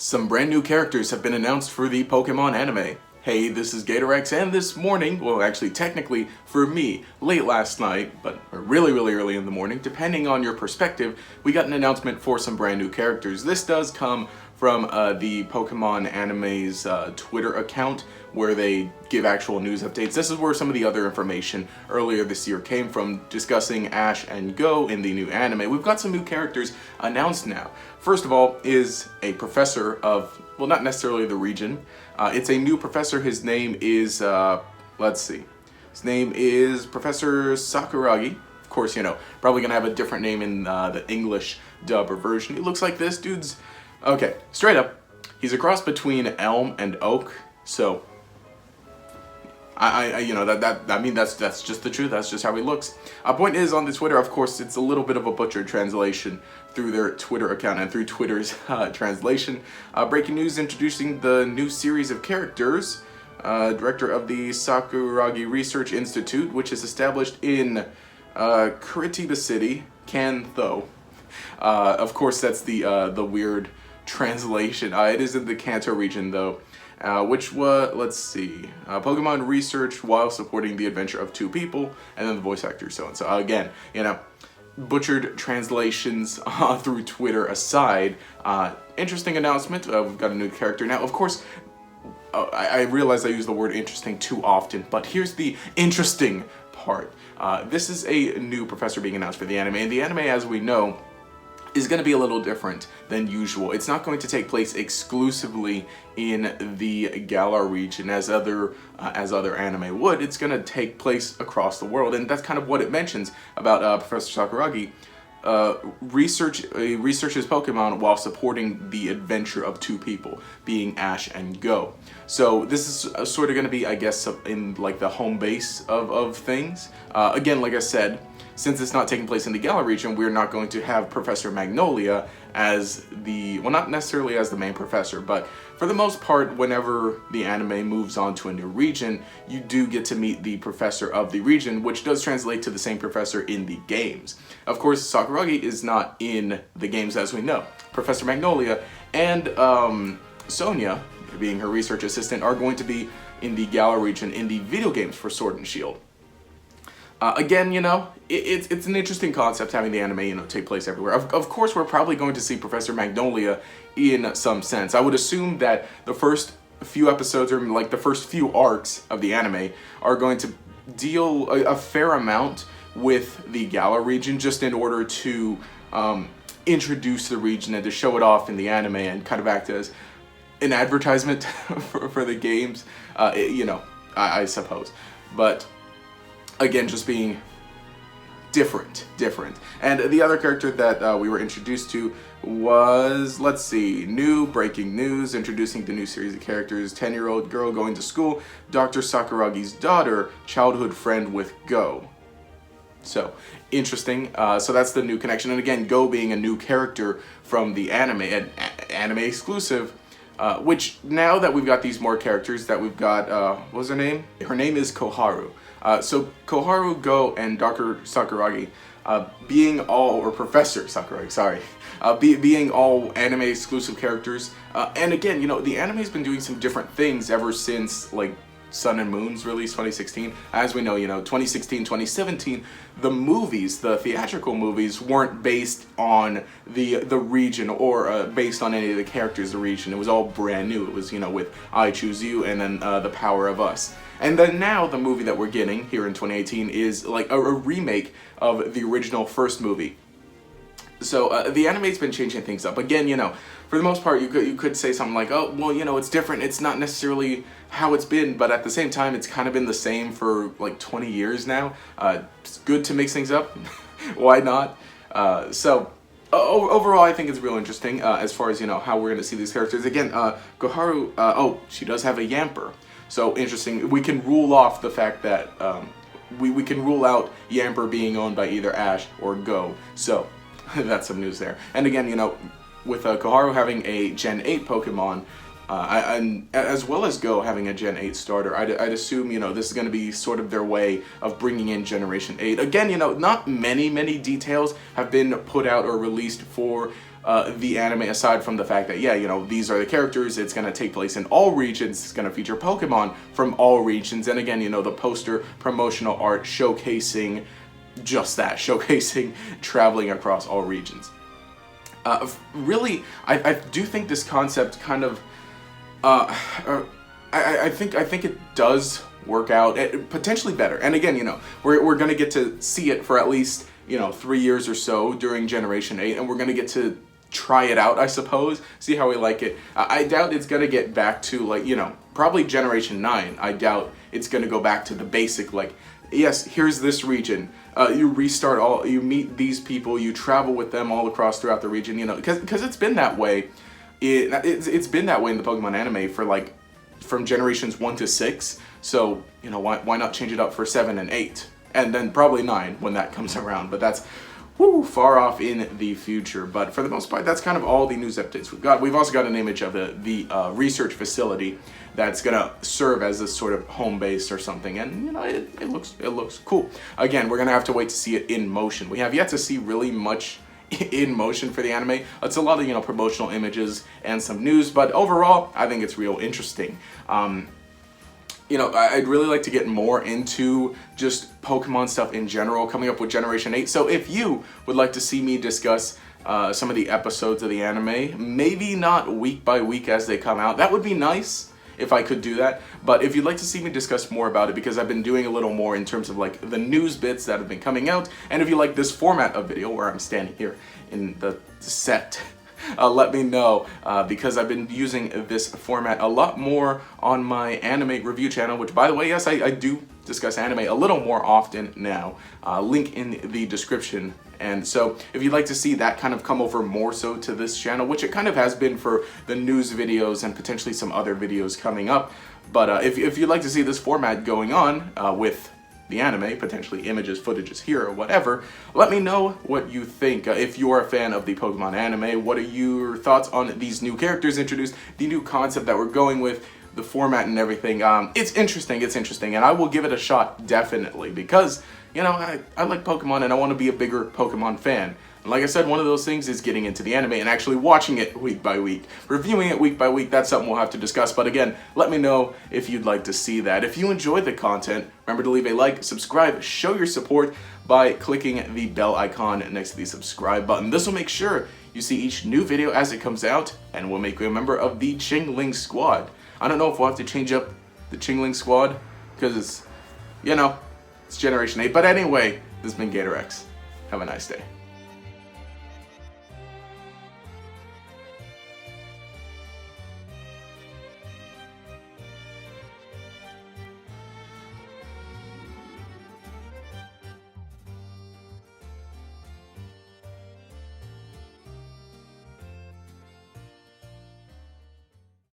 Some brand new characters have been announced for the Pokemon anime. Hey, this is GatorX, and this morning, well actually technically for me, late last night, but really early in the morning, depending on your perspective, we got an announcement for some brand new characters. This does come from the Pokemon anime's Twitter account, where they give actual news updates. This is where some of the other information earlier this year came from, discussing Ash and Go in the new anime. We've got some new characters announced now. First of all is a professor of, well, not necessarily the region. It's a new professor. His name is, let's see. His name is Professor Sakuragi. Of course, you know, probably gonna have a different name in the English dub or version. He looks like this, dudes. Okay, straight up, he's a cross between elm and oak, so you know, I mean, that's just the truth. That's just how he looks. Point is, on the Twitter, of course, it's a little bit of a butchered translation through their Twitter account and through Twitter's translation. Breaking news introducing the new series of characters. Director of the Sakuragi Research Institute, which is established in Curitiba City, Kanto. Of course, that's the weird translation. It is in the Kanto region, though. Which was, let's see, Pokemon research while supporting the adventure of two people, and then the voice actor so-and-so. Again, you know, butchered translations through Twitter aside, interesting announcement. We've got a new character now. Of course, I realize I use the word interesting too often, but here's the interesting part. This is a new professor being announced for the anime, and the anime, as we know, is going to be a little different than usual. It's not going to take place exclusively in the Galar region as other anime would. It's going to take place across the world, and that's kind of what it mentions about Professor Sakuragi. Researches Pokemon while supporting the adventure of two people, being Ash and Go. So this is sort of going to be, I guess, in like the home base of things. Again, like I said, since it's not taking place in the Galar region, we're not going to have Professor Magnolia as the, well, not necessarily as the main professor, but for the most part, whenever the anime moves on to a new region, you do get to meet the professor of the region, which does translate to the same professor in the games. Of course, Sakuragi is not in the games, as we know. Professor Magnolia and Sonia, being her research assistant, are going to be in the Galar region in the video games for Sword and Shield. Again, you know, it's an interesting concept having the anime, you know, take place everywhere. Of course, we're probably going to see Professor Magnolia in some sense. I would assume that the first few episodes, or like the first few arcs of the anime, are going to deal a fair amount with the Galar region, just in order to introduce the region and to show it off in the anime and kind of act as an advertisement for the games, you know, I suppose. But again, just being different. And the other character that we were introduced to was, let's see, new breaking news, introducing the new series of characters. 10-year-old girl going to school, Dr. Sakuragi's daughter, childhood friend with Go. So, interesting. So that's the new connection. And again, Go being a new character from the anime, an anime exclusive. Which, now that we've got these more characters, that we've got, what was her name? Her name is Koharu. So Koharu, Go, and Dr. Sakuragi, being all, or Professor Sakuragi, sorry, being all anime exclusive characters. And again, you know, the anime's been doing some different things ever since, like, Sun and Moon's release 2016. As we know, you know, 2016, 2017, the movies, the theatrical movies, weren't based on the region, or based on any of the characters of the region. It was all brand new. It was, you know, with I Choose You and then The Power of Us. And then now the movie that we're getting here in 2018 is like a remake of the original first movie. So the anime's been changing things up. Again, you know, for the most part, you could say something like, oh, well, you know, it's different. It's not necessarily how it's been, but at the same time, it's kind of been the same for like 20 years now. It's good to mix things up. Why not? So overall, I think it's real interesting as far as, you know, how we're going to see these characters. Again, Koharu, oh, she does have a Yamper. So interesting. We can rule off the fact that we can rule out Yamper being owned by either Ash or Go. So that's some news there. And again, you know, with Koharu having a Gen 8 Pokemon, and as well as Go having a Gen 8 starter, I'd assume, you know, this is going to be sort of their way of bringing in Generation 8. Again, you know, not many details have been put out or released for the anime, aside from the fact that, yeah, you know, these are the characters, it's going to take place in all regions, it's going to feature Pokemon from all regions, and again, you know, the poster promotional art showcasing just that, showcasing traveling across all regions. Really, I do think this concept kind of, I think it does work out potentially better. And again, you know, we're gonna get to see it for at least, you know, 3 years or so during Generation 8, and we're gonna get to try it out, I suppose, see how we like it. I doubt it's gonna get back to, like, you know, probably Generation 9. I doubt it's gonna go back to the basic, like, yes, here's this region. You restart all, you meet these people, you travel with them all across throughout the region, you know, because it's been that way. It's been that way in the Pokemon anime for, like, from generations 1 to 6. So, you know, why not change it up for 7 and 8? And then probably 9 when that comes around. But that's far off in the future. But for the most part, that's kind of all the news updates we've got. We've also got an image of the research facility that's gonna serve as this sort of home base or something, and you know, it looks cool. Again, we're gonna have to wait to see it in motion. We have yet to see really much in motion for the anime. It's a lot of, you know, promotional images and some news, but overall, I think it's real interesting. You know, I'd really like to get more into just Pokemon stuff in general coming up with Generation 8. So if you would like to see me discuss some of the episodes of the anime, maybe not week by week as they come out, that would be nice if I could do that. But if you'd like to see me discuss more about it, because I've been doing a little more in terms of like the news bits that have been coming out, and if you like this format of video where I'm standing here in the set, let me know, because I've been using this format a lot more on my anime review channel, which, by the way, yes, I do discuss anime a little more often now. Link in the description. And so if you'd like to see that kind of come over more so to this channel, which it kind of has been for the news videos and potentially some other videos coming up, but if you'd like to see this format going on with the anime, potentially images, footages here or whatever, let me know what you think. If you're a fan of the Pokemon anime, what are your thoughts on these new characters introduced, the new concept that we're going with, the format and everything? It's interesting, and I will give it a shot, definitely, because, you know, I like Pokemon and I want to be a bigger Pokemon fan. And like I said, one of those things is getting into the anime and actually watching it week by week. Reviewing it week by week, that's something we'll have to discuss. But again, let me know if you'd like to see that. If you enjoyed the content, remember to leave a like, subscribe, show your support by clicking the bell icon next to the subscribe button. This will make sure you see each new video as it comes out, and will make you a member of the Chingling Squad. I don't know if we'll have to change up the Chingling Squad, because it's, you know, it's Generation 8. But anyway, this has been GatorX. Have a nice day.